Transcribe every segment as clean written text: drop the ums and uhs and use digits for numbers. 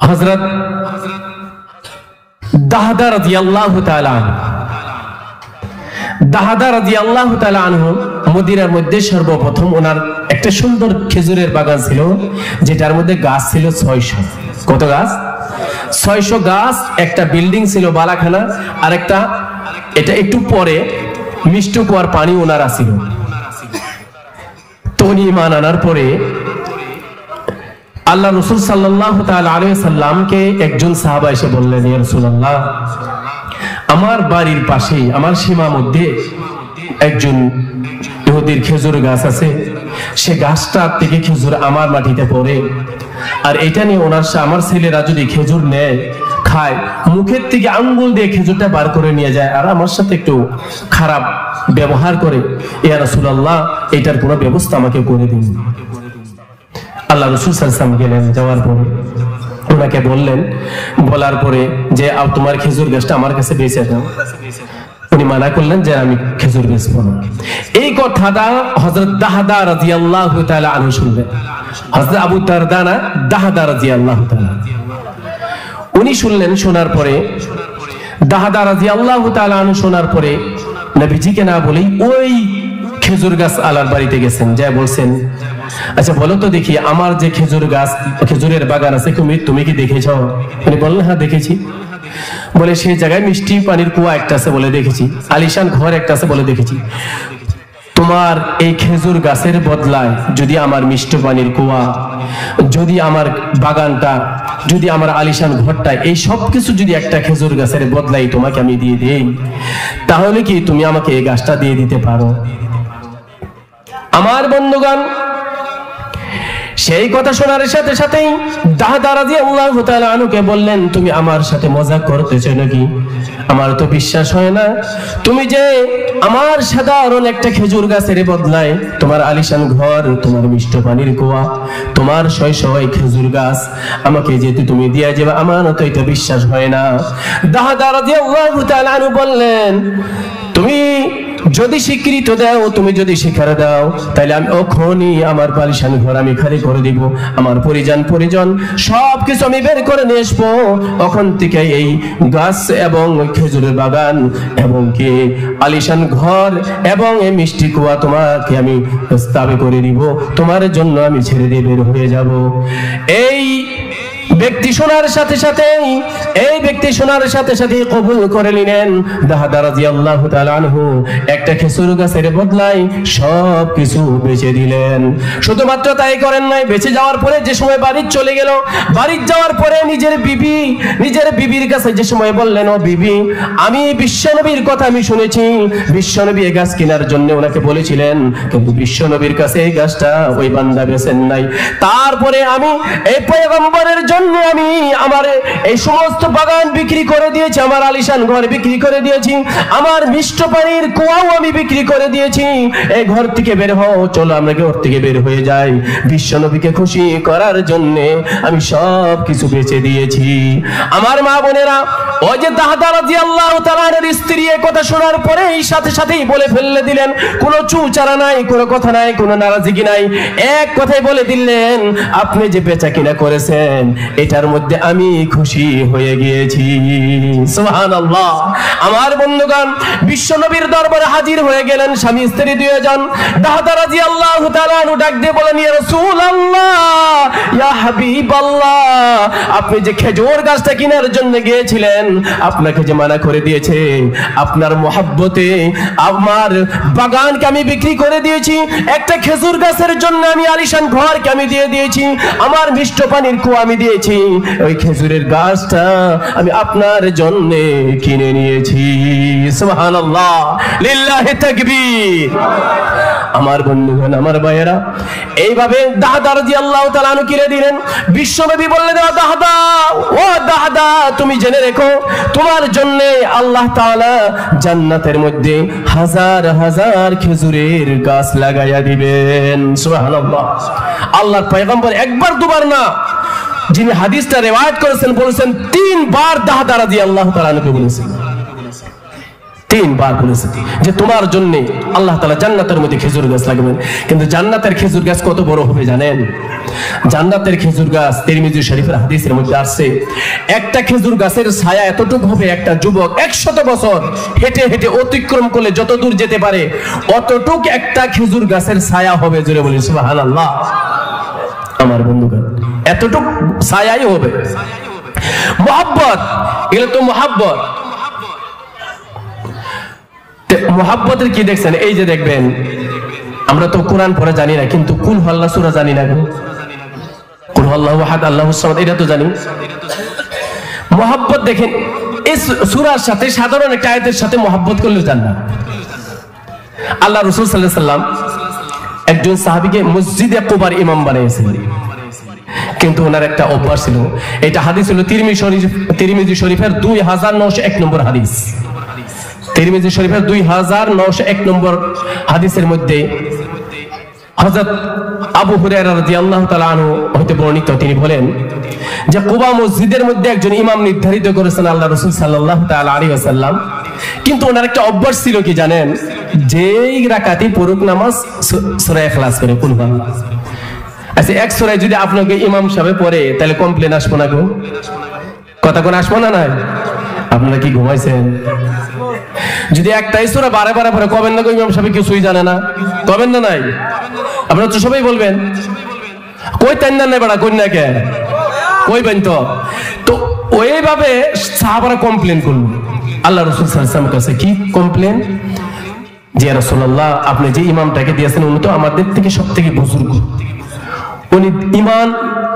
হযরত দাহদা রাদিয়াল্লাহু তাআলা আনহু, দাহদা রাদিয়াল্লাহু তাআলা আনহু মদিনার মধ্যে সর্বপ্রথম ওনার একটা সুন্দর খেজুরের বাগান ছিল, যেটার মধ্যে গাছ ছিল 600। কত গাছ? 600 গাছ। একটা বিল্ডিং ছিল বালাখানা, আর একটা এটা একটু পরে মিষ্টি কুয়ার পানি ওনার ছিল। তো উনি ঈমান আনার পরে আল্লাহ রাসূল সাল্লাল্লাহু তাআলা আলাইহি সাল্লামকে একজন সাহাবা এসে বললেন, ইয়া রাসূলুল্লাহ, আমার বাড়ির পাশে আমার সীমা মধ্যে একজন ইহুদির খেজুর গাছ আছে, সে গাছটা থেকে খেজুর আমার মাটিতে পড়ে, আর এটা নিয়ে আমার ছেলেরা যদি খেজুর নেয় খায়, মুখের থেকে আঙ্গুল দিয়ে খেজুরটা বার করে নিয়ে যায়, আর আমার সাথে একটু খারাপ ব্যবহার করে। ইয়া রাসূলুল্লাহ, এটার কোনো ব্যবস্থা আমাকে করে দিন। আল্লাহ রাসূল সাল্লাল্লাহু আলাইহি ওয়াসাল্লাম গেলেন, যাওয়ার পরে ওনাকে বললেন, বলার পরে যে তোমার খেজুর গাছটা আমার কাছে বেচে দাও। উনি মানা করলেন যে আমি খেজুর বেচবো না। এই কথাটা হযরত দাহদা রাদিয়াল্লাহু তাআলা আনহু শুনলেন। হযরত আবু দারদা না, দাহদা রাদিয়াল্লাহু তাআলা উনি শুনলেন। শোনার পরে দাহদা রাদিয়াল্লাহু তাআলা আনহু শোনার পরে নবীজিকে না বলেই ওই খেজুর গাছ আলার বাড়িতে গেছেন, যা বলছেন, আচ্ছা বলো তো দেখি, আমার যে খেজুর গাছ, খেজুরের বাগান আছে, তুমি কি দেখেছো? উনি বললেন, হ্যাঁ দেখেছি। বলে, সেই জায়গায় মিষ্টি পানির কুয়া একটা আছে বলে দেখেছি, আলিশান ঘর একটা আছে বলে দেখেছি। তোমার এই খেজুর গাছের বদলায় যদি আমার মিষ্টি পানির কুয়া, যদি আমার বাগানটা, যদি আমার আলিশান ঘরটা, এই সব কিছু যদি একটা খেজুর গাছের বদলাই তোমাকে আমি দিয়ে দেই, তাহলে কি তুমি আমাকে এই গাছটা দিয়ে দিতে পারো? আমার বন্ধুগণ, সেই কথা শোনার সাথে সাথেই দাহদা রাদিয়াল্লাহু তাআলা আনহুকে বললেন, তুমি আমার সাথে মজাক করতেছো নাকি? আমার তো বিশ্বাস হয় না, তুমি যে আমার সাধারণ একটা খেজুর গাছের বদলায় তোমার আলিশান ঘর, তোমার মিষ্টি পানির কুয়া, তোমার 600 খেজুর গাছ আমাকে যেতে তুমি দিয়ে যাবে, আমার তো এটা বিশ্বাস হয় না। দাহদা রাদিয়াল্লাহু তাআলা আনহু বললেন, তুমি যদি স্বীকৃতি দাও, তুমি যদি স্বীকার দাও, তাহলে আমি ওখানেই আমার আলিশান ঘর আমি খালি করে দিব, আমার পরিজন সবকিছু আমি বের করে নিয়ে আসবো, ওখান থেকে এই গাছ এবং খেজুরের বাগান এবং কি আলিশান ঘর এবং এই মিষ্টি কুয়া তোমাকে আমি প্রস্তাব করে দিব, তোমার জন্য আমি ছেড়ে দিয়ে বের হয়ে যাব। এই ব্যক্তি শোনার সাথে সাথে কবুল করে নিলেন। দাহদা রাদিয়াল্লাহু তাআলা আনহু একটা খেজুর গাছের বদলায় সব কিছু বেচে দিলেন। শুধুমাত্র তাই করেন নাই, বেঁচে যাওয়ার পরে যে সময় বাড়ি চলে গেল, বাড়ি যাওয়ার পরে নিজের বিবির কাছে যে সময় বললেন, ও বিবি, আমি বিশ্বনবীর কথা আমি শুনেছি, বিশ্বনবী এই গাছ কেনার জন্য ওনাকে বলেছিলেন, কিন্তু বিশ্বনবীর কাছে এই গাছটা ওই বান্দা বেচেন নাই। তারপরে আমি এই পয়গম্বরের জন্য আমি আমার এই সমস্ত বাগান বিক্রি করে দিয়েছি, আমার আলিশান ঘর বিক্রি করে দিয়েছি, আমার মিষ্টি পানির কুয়াও আমি বিক্রি করে দিয়েছি। এই ঘর থেকে বের হও, চলো আমরা ঘর থেকে বের হয়ে যাই। বিশ্বনবীকে খুশি করার জন্য আমি সব কিছু বেচে দিয়েছি। আমার মা বোনেরা, ওই যে দাহদা রাদিয়াল্লাহু তাআলার স্ত্রী এই কথা শোনার পরে এই সাথেই বলে ফেললে দিলেন, কোনো চুচারা নাই, কোনো কথা নাই, কোনো নারাজগি নাই, এক কথাই বলে দিলেন, আপনি যে বেচা কিনা করেছেন এটার মধ্যে আমি খুশি হয়ে গিয়েছি। সুবহানাল্লাহ। আমার বন্ধুগণ, বিশ্বনবীর দরবারে হাজির হয়ে গেলেন স্বামী স্ত্রী দুইজন। দাহদা রাদিয়াল্লাহু তাআলা আনহু ডাক দিয়ে বলেন, ইয়া রাসূলুল্লাহ, ইয়া হাবিবাল্লাহ, আপনি যে খেজুর গাছটা কেনার জন্য গিয়েছিলেন, আপনাকে যে মানা করে দিয়েছে, আপনার মহব্বতে আমার বাগানকে আমি বিক্রি করে দিয়েছি, একটা খেজুর গাছের জন্য আমি আলিশান ঘরকে আমি দিয়ে দিয়েছি, আমার মিষ্টি পানির কুয়া আমি দিয়েছি, ওই খেজুরের গাছটা আমি আপনার জন্য কিনে নিয়েছি। সুবহানাল্লাহ, লিল্লাহি তাকবীর। আমার বন্ধুগণ, আমার ভাইয়েরা, এইভাবে দাহদা রাদিয়াল্লাহু তাআলা আনহু কিনে দিলেন। বিশ্বনবী বললেন, দাহদা, ও দাহদা, তুমি জেনে রেখো, তোমার জন্য আল্লাহ তাআলা জান্নাতের মধ্যে হাজার হাজার খেজুরের গাছ লাগাইয়া দিবেন। সুবহানাল্লাহ। আল্লাহর পয়গম্বর একবার দুবার না, যিনি হাদিসটা রিওয়ায়াত করেছেন বলেছেন 3 বার দাহদা রাদিয়াল্লাহু তাআলা আনহু বলেছেন। 3 বার বলেছে যে তোমার জন্য আল্লাহ তাআলা জান্নাতের মধ্যে খেজুর গাছ লাগাবেন। কিন্তু জান্নাতের খেজুর গাছ কত বড় হবে জানেন? জান্নাতের খেজুর গাছ তিরমিজি শরীফের হাদিসের মধ্যে আসছে, একটা খেজুর গাছের ছায়া এতটুকু হবে, একটা যুবক 100 বছর হেঁটে হেঁটে অতিক্রম করলে যত দূর যেতে পারে অতটুক একটা খেজুর গাছের ছায়া হবে। জোরে বলি সুবহানাল্লাহ। আমার বন্ধুগণ, এতটুক ছায়াই হবে। মুহাব্বত, এগুলো তো মুহাব্বত। মুহাব্বতের কি দেখছেন? এই যে দেখবেন, আমরা তো কোরআন পড়া জানি না, কিন্তু কুল আল্লাহ সূরা জানি না, কুল আল্লাহু আহাদ আল্লাহুস সামাদ এটা তো জানি। মুহাব্বত দেখেন, এই সূরার সাথে সাধারণ একটা আয়াতের সাথে মুহাব্বত করলে জান্নাত। আল্লাহ রাসূল সাল্লাল্লাহু আলাইহি সাল্লাম একজন সাহাবীকে মসজিদে কুবার ইমাম বানিয়েছিলেন, কিন্তু ওনার একটা অভ্যাস ছিল। এটা হাদিস হলো তিরমিজি শরীফের 2901 নম্বর হাদিস। তিরমিজি শরীফের 2901 নম্বর হাদিসের মধ্যে হযরত আবু হুরায়রা রাদিয়াল্লাহু তাআলা আনহু হতে বর্ণিত, তিনি বলেন যে কুবা মসজিদের মধ্যে একজন ইমাম নির্ধারিত করেছেন আল্লাহ রাসূল সাল্লাল্লাহু তাআলা আলাইহি ওয়াসাল্লাম। কিন্তু ওনার একটা অভ্যাস ছিল কি জানেন? যেই রাকাতে পড়ুক নামাজ সূরা ইখলাস করে কুল আল্লাহ। আচ্ছা, এক সূরায় যদি আপনাকে ইমাম সাহেব পড়ে তাহলে কমপ্লেন আসবো না গো? কথা কোন আসবো না? নাই? আপনারা কি ঘুমাইছেন? যদি একটাই সূরা বারে বারে পড়ে কবেন না গো ইমাম সাহেব কিছুই জানে না, কবেন না? নাই? আপনারা তো সবাই বলবেন কই তাই না নাই, বড়া কই না কে কইবেন তো। তো ওইভাবে সাহাবারা কমপ্লেন করল আল্লাহ রাসূল সাল্লাল্লাহু আলাইহি ওয়াসাল্লামের কাছে। কি কমপ্লেন? যে ইয়া রাসূলুল্লাহ, আপনি যে ইমামটাকে দিয়েছেন উনি তো আমাদের থেকে সবথেকে বুজুর্গ, উনি ঈমান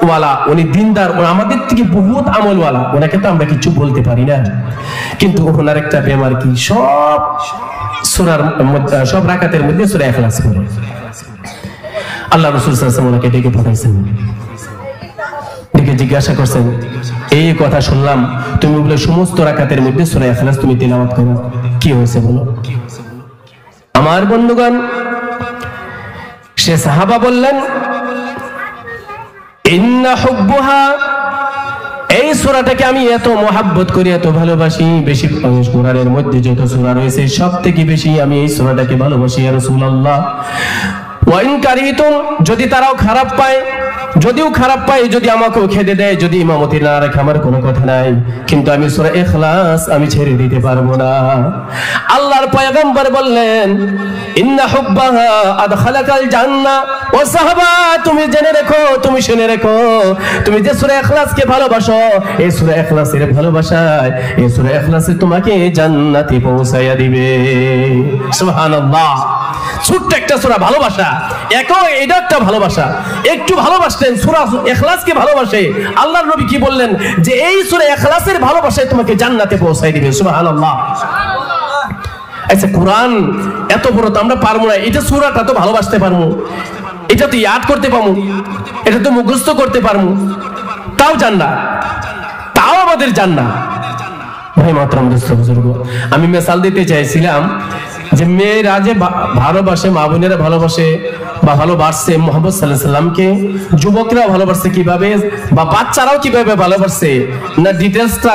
ওয়ালা, উনি দিনদার, আমাদের থেকে বহুত আমলওয়ালা, ওনাকে তো আমরা কিছু বলতে পারি না। কিন্তু ওনার একটা বেমার কি, সব সূরার মধ্যে, সব রাকাতের মধ্যে সূরা ইখলাস পড়ে। আল্লাহ রাসূল সাল্লাল্লাহু আলাইহি ওয়াসাল্লাম ওনাকে ডেকে পাঠাইছেন, ডেকে জিজ্ঞাসা করছেন, এই কথা শুনলাম তুমি বলে সমস্ত রাকাতের মধ্যে সূরা ইখলাস তুমি তিলাওয়াত করো, কি হয়েছে বলো? আমার বন্ধুগণ, সে সাহাবা বললেন, ইন্না হুব্বুহা, এই সূরাটাকে আমি এত মহব্বত করি, এত ভালোবাসি, বেশি কোরআনের মধ্যে যত সূরা রয়েছে সবথেকে বেশি আমি এই সূরাটাকে ভালোবাসি ইয়া রাসূলুল্লাহ। ওয়া ইন কারিতুম, যদি তারাও খারাপ পায়, যদিও খারাপ পায়, যদি আমাকেও খেদে দেয়, যদি ইমামতি না রাখে, আমার কোনো কথা নাই, কিন্তু আমি সূরা ইখলাস আমি ছেড়ে দিতে পারবো না। আল্লাহর পয়গম্বর বললেন, ইন্না হুব্বাহা আদখালাকাল জান্নাহ। ও সাহাবা, তুমি জেনে রেখো, তুমি শুনে রেখো, তুমি যে সূরা ইখলাসকে ভালোবাসো, এই সূরা ইখলাসের ভালোবাসায়, এই সূরা ইখলাসে তোমাকে জান্নাতে পৌঁছায়া দিবে। সুবহানাল্লাহ। ছোট্ট একটা সূরা, ভালোবাসা, এটা একটা ভালোবাসা। একটু ভালোবাসলেন, সূরা ইখলাসকে ভালোবাসে। আল্লাহর নবী কি বললেন? যে এই সূরা ইখলাসের ভালোবাসায় তোমাকে জান্নাতে পৌঁছায় দিবে। সুবহানাল্লাহ। আচ্ছা, কোরআন এত বড় তো আমরা পারবো না, এটা সূরাটা তো ভালোবাসতে পারবো, এটা তো ইয়াদ করতে পারবো, এটা তো মুখস্থ করতে পারবো, তাও জান্নাত, তাও আমাদের জান্নাত। ভাই মাতরম দোস্ত বুজুর্গ, আমি মিসাল দিতে চাইছিলাম যে মেয়েরা যে ভালোবাসে, মা বোনেরা ভালোবাসে বা ভালোবাসছে মুহাম্মদ সাল্লাল্লাহু আলাইহি সাল্লামকে, যুবকরা ভালোবাসছে কিভাবে, বা বাচ্চারাও কিভাবে ভালোবাসছে, না ডিটেইলসটা